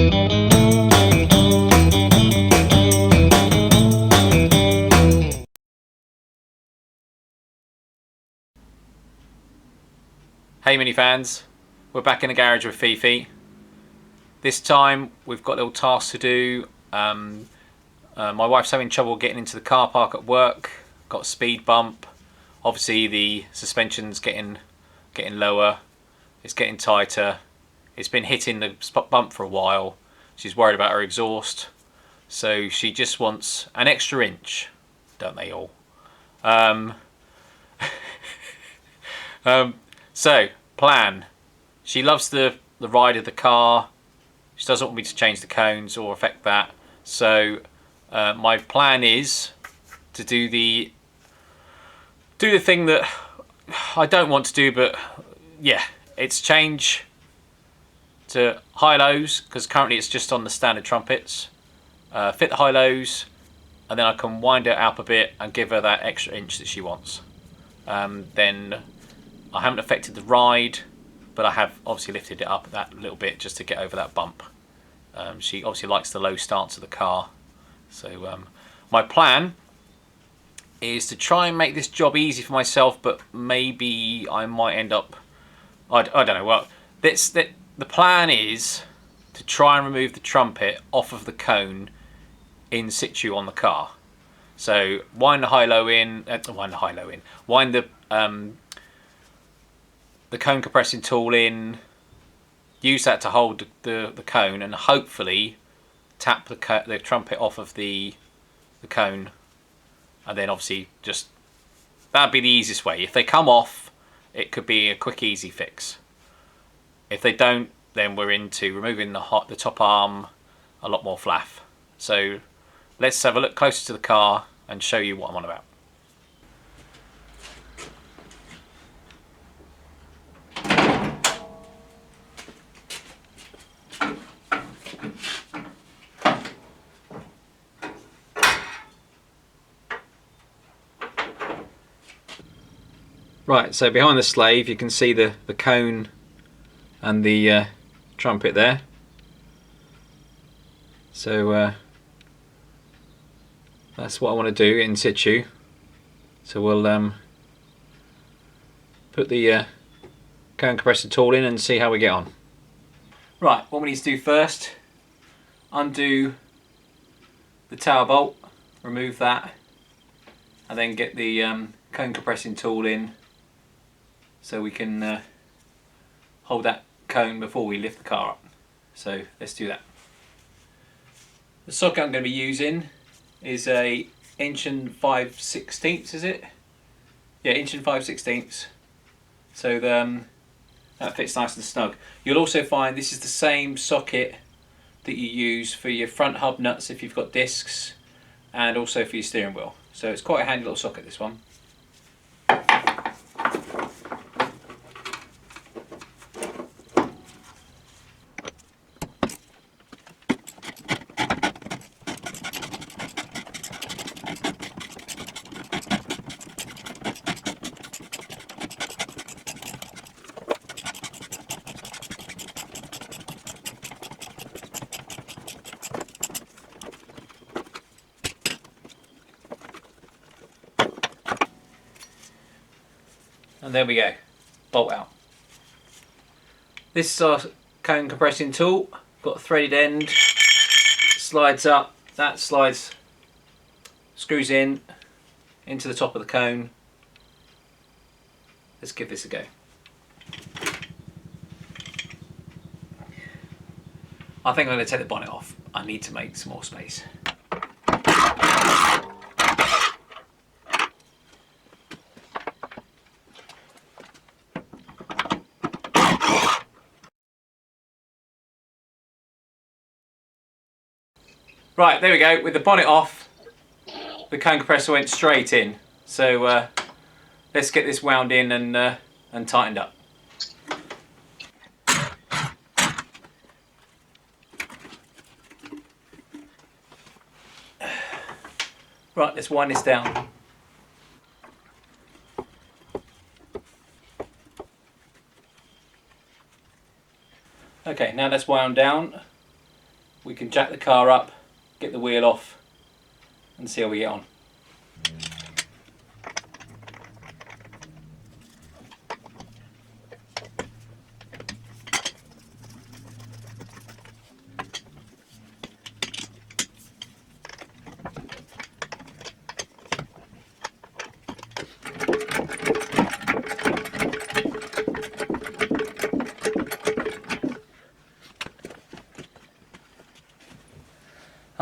Hey Mini fans, we're back in the garage with Fifi. This time we've got little tasks to do. My wife's having trouble getting into the car park at work. Got a speed bump. Obviously the suspension's getting lower. It's getting tighter. It's been hitting the bump for a while. She's worried about her exhaust. So she just wants an extra inch, don't they all? So, plan. She loves the ride of the car. She doesn't want me to change the cones or affect that. So, my plan is to do the thing that I don't want to do, but yeah, it's change to high-lows, because currently it's just on the standard trumpets. Fit the high-lows, and then I can wind it up a bit and give her that extra inch that she wants. Then I haven't affected the ride, but I have obviously lifted it up that little bit just to get over that bump. She obviously likes the low stance of the car. So my plan is to try and make this job easy for myself, but maybe I might end up, I don't know. Well, the plan is to try and remove the trumpet off of the cone in situ on the car. So wind the high-low in, wind the cone compressing tool in, use that to hold the cone, and hopefully tap the trumpet off of the cone, and then obviously just, that'd be the easiest way. If they come off, it could be a quick easy fix. If they don't, then we're into removing the top arm, a lot more flaff. So let's have a look closer to the car and show you what I'm on about. Right, so behind the slave you can see the cone and the trumpet there. So that's what I want to do in situ. So we'll put the cone compressor tool in and see how we get on. Right, what we need to do first, undo the tower bolt, remove that, and then get the cone compressing tool in so we can hold that cone before we lift the car up. So let's do that. The socket I'm going to be using is a 1 5/16", is it? Yeah, 1 5/16". So that fits nice and snug. You'll also find this is the same socket that you use for your front hub nuts if you've got discs, and also for your steering wheel. So it's quite a handy little socket, this one. And there we go, bolt out. This is our cone compressing tool, got a threaded end, slides up, that slides, screws in into the top of the cone. Let's give this a go. I think I'm going to take the bonnet off. I need to make some more space. Right, there we go. With the bonnet off, the cone compressor went straight in. So let's get this wound in and tightened up. Right, let's wind this down. Okay, now that's wound down. we can jack the car up, get the wheel off and see how we get on.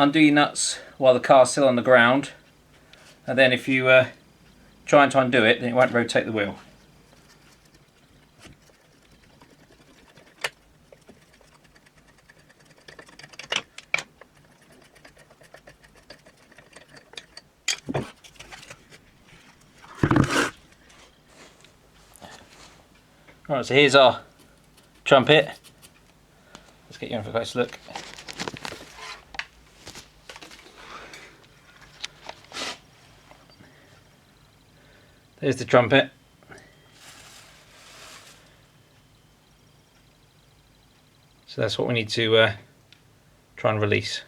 Undo your nuts while the car's still on the ground, and then if you try to undo it, then it won't rotate the wheel. Alright, so here's our trumpet. Let's get you in for a close look. There's the trumpet. So that's what we need to try and release.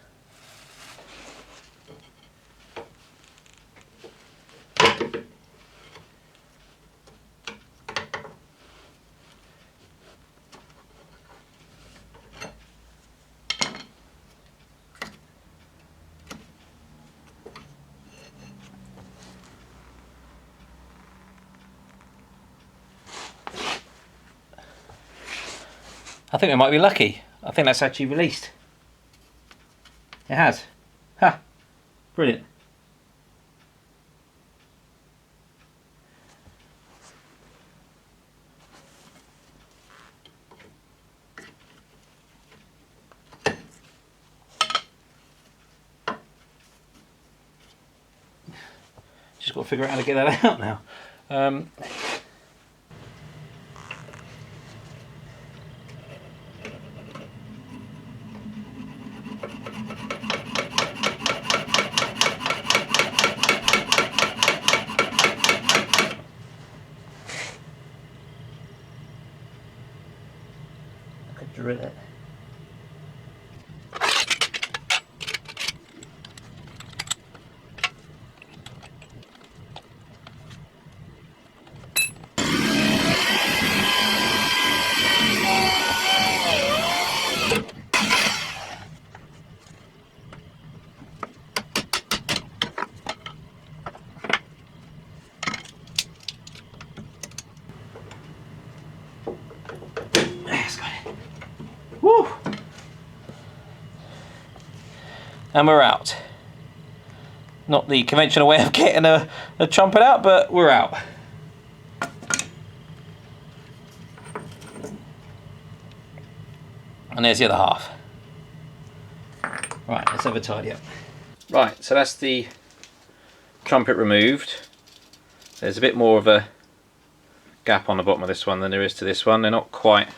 I think we might be lucky. I think that's actually released. It has. Ha! Brilliant. Just got to figure out how to get that out now. Drill it. Woo! And we're out. Not the conventional way of getting a trumpet out, but we're out. And there's the other half. Right, let's have a tidy up. Right, so that's the trumpet removed. There's a bit more of a gap on the bottom of this one than there is to this one. They're not quite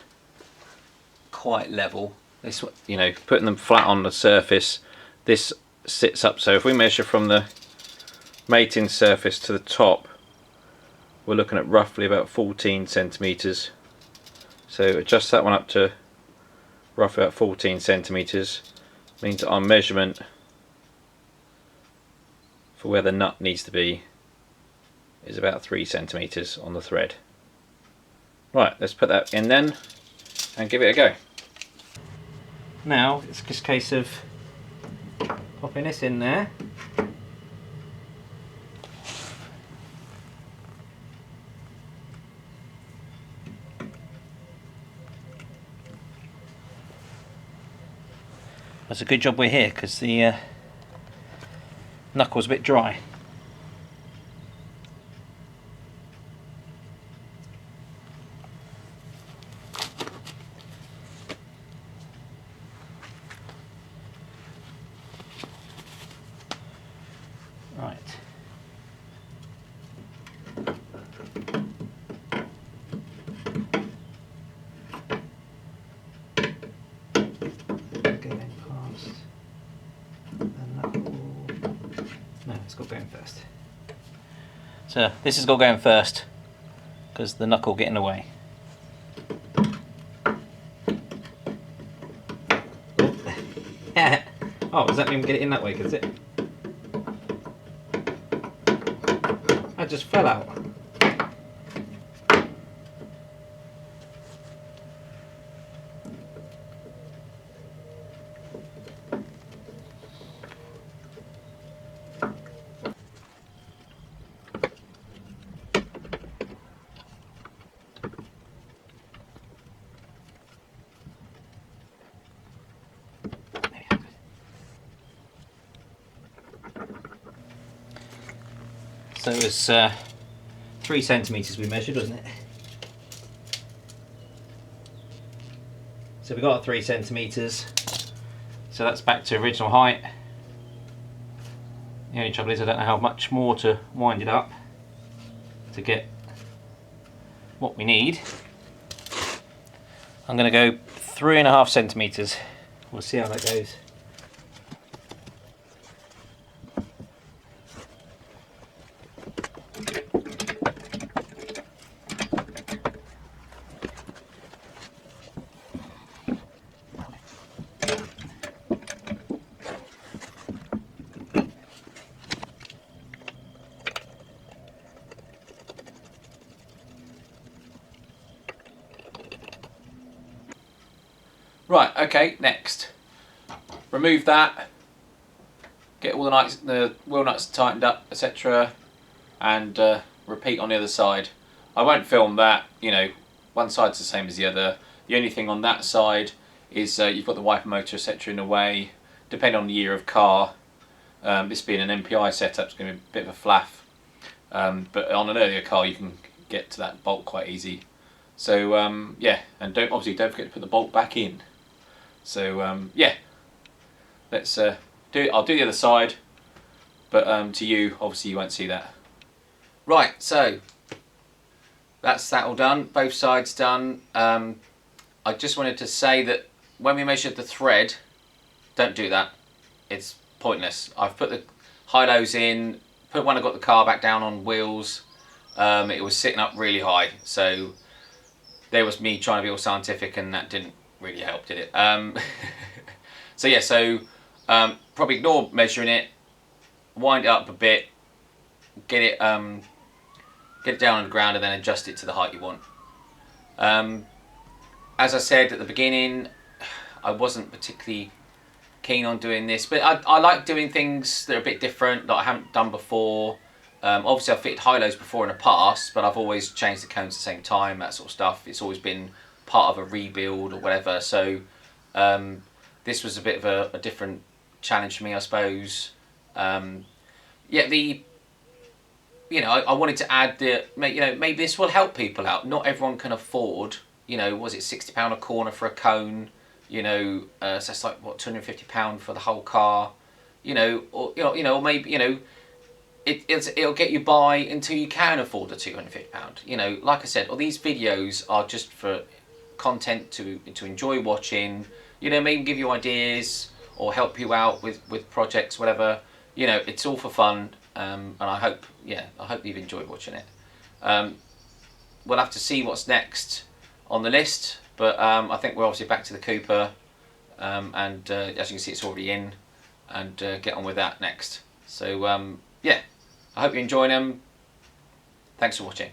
level. This, you know, putting them flat on the surface, this sits up. So if we measure from the mating surface to the top, we're looking at roughly about 14 centimeters. So adjust that one up to roughly about 14 centimeters. Means that our measurement for where the nut needs to be is about 3 centimeters on the thread. Right, let's put that in then and give it a go. Now it's just a case of popping this in there. That's a good job we're here because the knuckle's a bit dry. Right. Going past the knuckle. No, it's got going first. So this has got going first because the knuckle get in the way. Yeah. Oh, does that mean we get it in that way? Does it? That just fell out. So it was 3 centimetres we measured, wasn't it? So we got 3 centimetres. So that's back to original height. The only trouble is I don't know how much more to wind it up to get what we need. I'm going to go 3.5 centimetres. We'll see how that goes. Right, okay, next. Remove that, get all the wheel nuts tightened up, etc. and repeat on the other side. I won't film that, you know, one side's the same as the other. The only thing on that side is you've got the wiper motor, etc. in the way. Depending on the year of car, this being an MPI setup is going to be a bit of a faff. But on an earlier car you can get to that bolt quite easy. So yeah, and don't forget to put the bolt back in. So yeah, let's do it. I'll do the other side, but to you, obviously you won't see that. Right, so that's that all done. Both sides done. I just wanted to say that when we measured the thread, don't do that. It's pointless. I've put the high-lows in. When I got the car back down on wheels, it was sitting up really high. So there was me trying to be all scientific, and that didn't really help, did it? So yeah, probably ignore measuring it, wind it up a bit, get it down on the ground, and then adjust it to the height you want. As I said at the beginning, I wasn't particularly keen on doing this, but I like doing things that are a bit different that I haven't done before. Obviously I've fitted high-lows before in the past, but I've always changed the cones at the same time, that sort of stuff. It's always been part of a rebuild or whatever, so this was a bit of a different challenge for me, I suppose. Yeah, I wanted to add maybe this will help people out. Not everyone can afford, was it £60 a corner for a cone? So that's like what, £250 for the whole car, or maybe it'll get you by until you can afford the £250. Like I said, all these videos are just for content to enjoy watching. Maybe give you ideas or help you out with projects, whatever. It's all for fun, and I hope you've enjoyed watching it. We'll have to see what's next on the list, but I think we're obviously back to the Cooper, and as you can see, it's already in, and get on with that next. So yeah, I hope you're enjoying them. Thanks for watching.